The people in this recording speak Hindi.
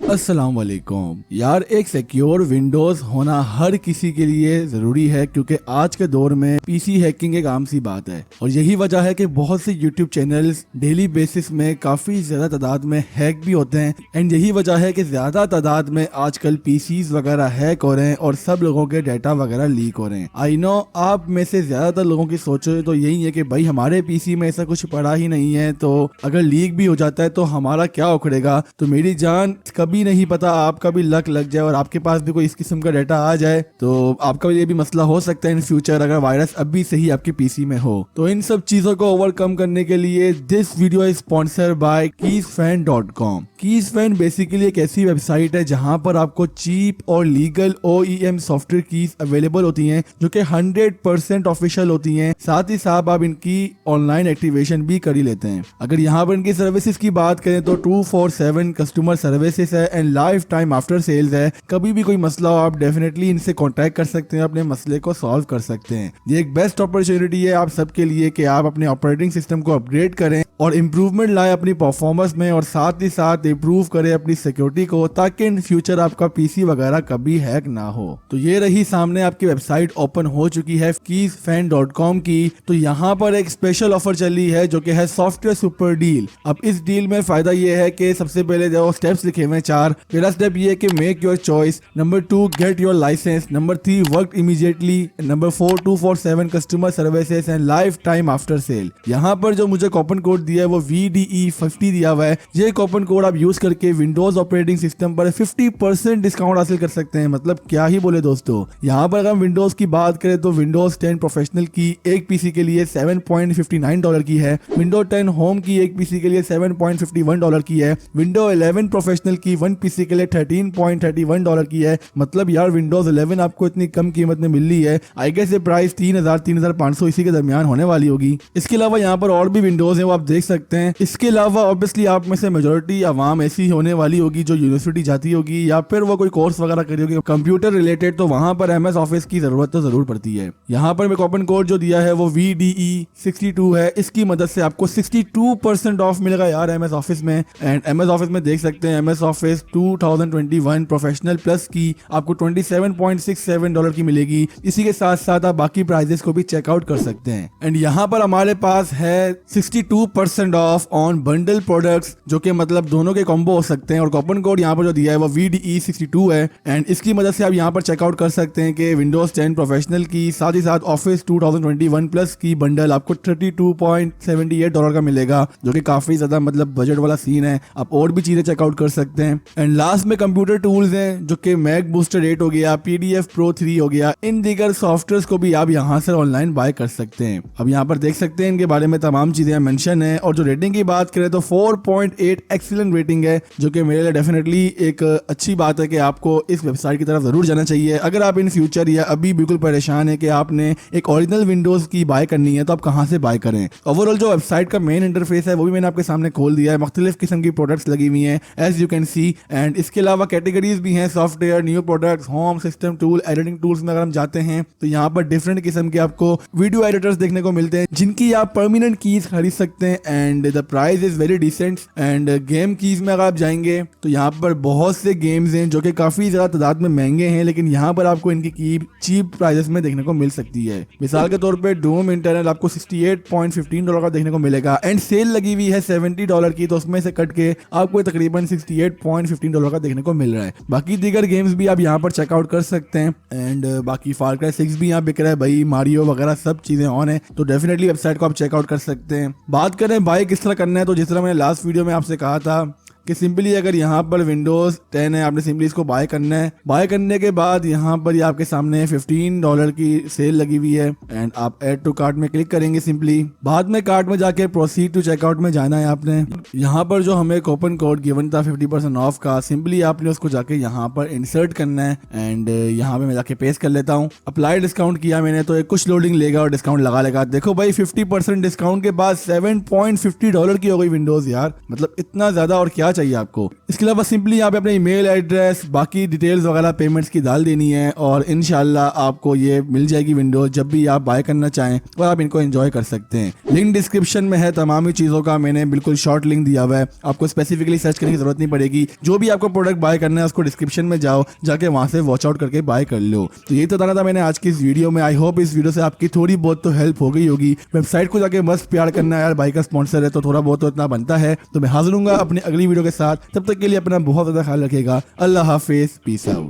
अस्सलाम वालेकुम यार, एक सिक्योर विंडोज होना हर किसी के लिए जरूरी है क्योंकि आज के दौर में पीसी हैकिंग एक आम सी बात है और यही वजह है कि बहुत से यूट्यूब चैनल्स डेली बेसिस में काफी ज्यादा तादाद में हैक भी होते हैं। एंड यही वजह है कि ज्यादा तादाद में आजकल पीसीज वगैरह हैक हो रहे हैं और सब लोगों के डाटा वगैरह लीक हो रहे हैं। आई नो आप में से ज्यादातर लोगों की सोच तो यही है कि भाई हमारे पीसी में ऐसा कुछ पड़ा ही नहीं है, तो अगर लीक भी हो जाता है तो हमारा क्या उखड़ेगा। तो मेरी जान, कभी नहीं पता आपका भी लक लग जाए और आपके पास भी कोई इस किस्म का डाटा आ जाए तो आपका ये भी मसला हो सकता है इन फ्यूचर, अगर वायरस अभी से ही आपके पीसी में हो। तो इन सब चीजों को ओवरकम करने के लिए this video is sponsor by keysfan.com। keysfan basically एक ऐसी वेबसाइट है जहां पर आपको चीप और legal OEM software keys available होती हैं जो कि 100% ऑफिशियल होती हैं। साथ ही साथ आप इनकी ऑनलाइन एक्टिवेशन भी कर ही लेते हैं। अगर यहाँ पर इनकी सर्विसेज की बात करें तो 247 कस्टमर सर्विसेज है and lifetime after sales है। कभी भी कोई मसला हो आप डेफिनेटली इनसे कांटेक्ट कर सकते हैं, अपने मसले को सॉल्व कर सकते हैं। ये एक बेस्ट अपॉर्चुनिटी है आप सबके लिए कि आप अपने ऑपरेटिंग सिस्टम को अपग्रेड करें और इम्प्रूवमेंट लाए अपनी परफॉर्मेंस में और साथ ही साथ इम्प्रूव करें अपनी सिक्योरिटी को ताकि इन फ्यूचर आपका पीसी वगैरह कभी हैक ना हो। तो ये रही सामने आपकी वेबसाइट ओपन हो चुकी है keysfan.com की। तो यहाँ पर एक स्पेशल ऑफर चली है जो कि है सॉफ्टवेयर सुपर डील। अब इस डील में फायदा ये है कि सबसे पहले जो स्टेप्स लिखे हुए हैं 4। पहला स्टेप ये है कि make your choice, number 2 get your licence, number 3 work immediately, number 4 247 customer services and lifetime after sale. यहाँ पर जो मुझे कूपन कोड दिया है वो VDE50 दिया हुआ है। ये कूपन कोड आप यूज करके विंडोज ऑपरेटिंग सिस्टम पर 50% डिस्काउंट हासिल कर सकते हैं। मतलब क्या ही बोले दोस्तों। यहाँ पर अगर हम विंडोज की बात करें तो विंडोज 10 प्रोफेशनल की एक पीसी के लिए $7.59 की है, विंडोज 10 होम की एक पीसी के लिए $7.51 की है, विंडो 11 प्रोफेशनल की वन पीसी के लिए $13.31 की है। मतलब यार विंडोज 11 आपको इतनी कम कीमत में मिल रही है। आई गेस ये प्राइस 3000-3500 इसी के दरमियान होने वाली होगी। इसके अलावा यहाँ पर और भी विंडोज है वो आप देख सकते हैं। इसके अलावा ऑब्वियसली आप में से मेजोरिटी आवाम ऐसी होने वाली होगी जो यूनिवर्सिटी जाती होगी या फिर वो कोई कोर्स वगैरह करी होगी कंप्यूटर रिलेटेड, तो वहां पर MS ऑफिस की जरूरत तो जरूर पड़ती है। यहाँ पर मैं कूपन कोड जो दिया है वो VDE62 है। इसकी मदद से आपको 62% ऑफ मिलेगा यार MS ऑफिस में। एंड MS ऑफिस में देख सकते हैं MS ऑफिस 2021 प्रोफेशनल प्लस की आपको $27.67 की मिलेगी। इसी के साथ साथ आप बाकी प्राइजेस को भी चेकआउट कर सकते हैं। एंड यहाँ पर हमारे पास है 62% ऑफ ऑन बंडल प्रोडक्ट्स जो कि मतलब दोनों के कॉम्बो हो सकते हैं। और कूपन कोड यहाँ पर जो दिया है वो VDE62 है। एंड इसकी मदद से आप यहाँ पर चेकआउट कर सकते हैं कि विंडोज 10 प्रोफेशनल की साथ ही साथ ऑफिस 2021 प्लस की बंडल आपको $32.78 का मिलेगा जो कि काफी ज्यादा मतलब बजट वाला सीन है। आप और भी चीजें चेकआउट कर सकते हैं। एंड लास्ट में कंप्यूटर टूल्स हैं जो कि मैक बूस्टर 8 हो गया, PDF Pro 3 हो गया। इन दीगर सॉफ्टवेयर को भी आप यहाँ से ऑनलाइन बाय कर सकते हैं। अब यहाँ पर देख सकते हैं इनके बारे में तमाम चीजें मेंशन है। और जो रेटिंग की बात करें तो 4.8 एक्सीलेंट रेटिंग है जो कि मेरे लिए डेफिनेटली एक अच्छी बात है कि आपको इस वेबसाइट की तरफ जरूर जाना चाहिए। अगर आप इन फ्यूचर या अभी बिल्कुल परेशान है कि आपने एक ओरिजिनल विंडोज की बाय करनी है तो आप कहाँ से बाय करें। ओवरऑल जो वेबसाइट का मेन इंटरफेस है वो भी मैंने आपके सामने खोल दिया है। मुख्तलिफ किस्म की प्रोडक्ट्स लगी हुई हैं as you can see. And इसके अलावा कैटेगरीज भी हैं, software, new products, home system tool, editing tools में अगर हम जाते हैं तो यहाँ पर डिफरेंट किस्म के आपको वीडियो एडिटर्स देखने को मिलते हैं जिनकी आप परमानेंट कीज खरीद सकते हैं। And the price is very decent. And game keys में अगर आप जाएंगे तो यहाँ पर बहुत से गेम्स हैं जो कि काफी ज्यादा तादाद में महंगे हैं, लेकिन यहाँ पर आपको इनकी की चीप प्राइसेस में देखने को मिल सकती है। मिसाल के तौर पे डूम इंटरनल आपको $68.15 का देखने को मिलेगा। एंड सेल लगी हुई है $70 की, तो उसमें से कट के आपको तकरीबन $68.15 का देखने को मिल रहा है। बाकी दीगर गेम्स भी आप यहाँ पर चेकआउट कर सकते हैं। एंड बाकी फार क्राई 6 भी यहाँ बिक रहा है भाई, मारियो वगैरह सब चीजें ऑन है, तो डेफिनेटली वेबसाइट को आप चेकआउट कर सकते हैं। बात करें बाय किस तरह करना है तो जिस तरह मैंने लास्ट वीडियो में आपसे कहा था कि सिंपली अगर यहाँ पर विंडोज 10 है आपने सिंपली इसको बाय करना है। बाय करने के बाद यहाँ पर ये आपके सामने $15 की सेल लगी हुई है। एंड आप ऐड टू कार्ट में क्लिक करेंगे। सिंपली बाद में कार्ट में जाके प्रोसीड टू चेकआउट में जाना है आपने। यहाँ पर जो हमें कूपन कोड गिवन था 50% ऑफ का, सिंपली आपने उसको जाके यहाँ पर इंसर्ट करना है। एंड यहाँ पे मैं जाके पेस्ट कर लेता हूँ। अप्लाई डिस्काउंट किया मैंने तो एक कुछ लोडिंग लेगा और डिस्काउंट लगा लेगा। देखो भाई 50% डिस्काउंट के बाद $7.50 की हो गई विंडोज यार। मतलब इतना ज्यादा और क्या चाहिए आपको। इसके अलावा सिंपली यहाँ पे अपने ईमेल एड्रेस, बाकी डिटेल्स वगैरह पेमेंट्स की डाल देनी है और इंशाल्लाह आपको ये मिल जाएगी विंडोज जब भी आप बाय करना चाहें और आप इनको एंजॉय कर सकते हैं। लिंक डिस्क्रिप्शन में है तमाम ही चीज़ों का, मैंने बिल्कुल शॉर्ट लिंक दिया हुआ है, आपको स्पेसिफिकली सर्च करने की जरूरत नहीं पड़ेगी। जो भी आपको प्रोडक्ट बाय करना है उसको डिस्क्रिप्शन में जाओ, जाके वहां से वॉच आउट करके बाय कर लो। तो यही तो था मैंने आज की इस वीडियो में। आई होप इस वीडियो से आपकी थोड़ी बहुत तो हेल्प हो गई होगी। वेबसाइट को जाके मस्त प्यार करना यार, भाई का स्पॉन्सर है तो थोड़ा बहुत तो इतना बनता है। तो मैं हाजिर हूंगा अपनी अगली वीडियो के साथ, तब तक के लिए अपना बहुत ज्यादा ख्याल रखिएगा। अल्लाह हाफिज, पीस आउट।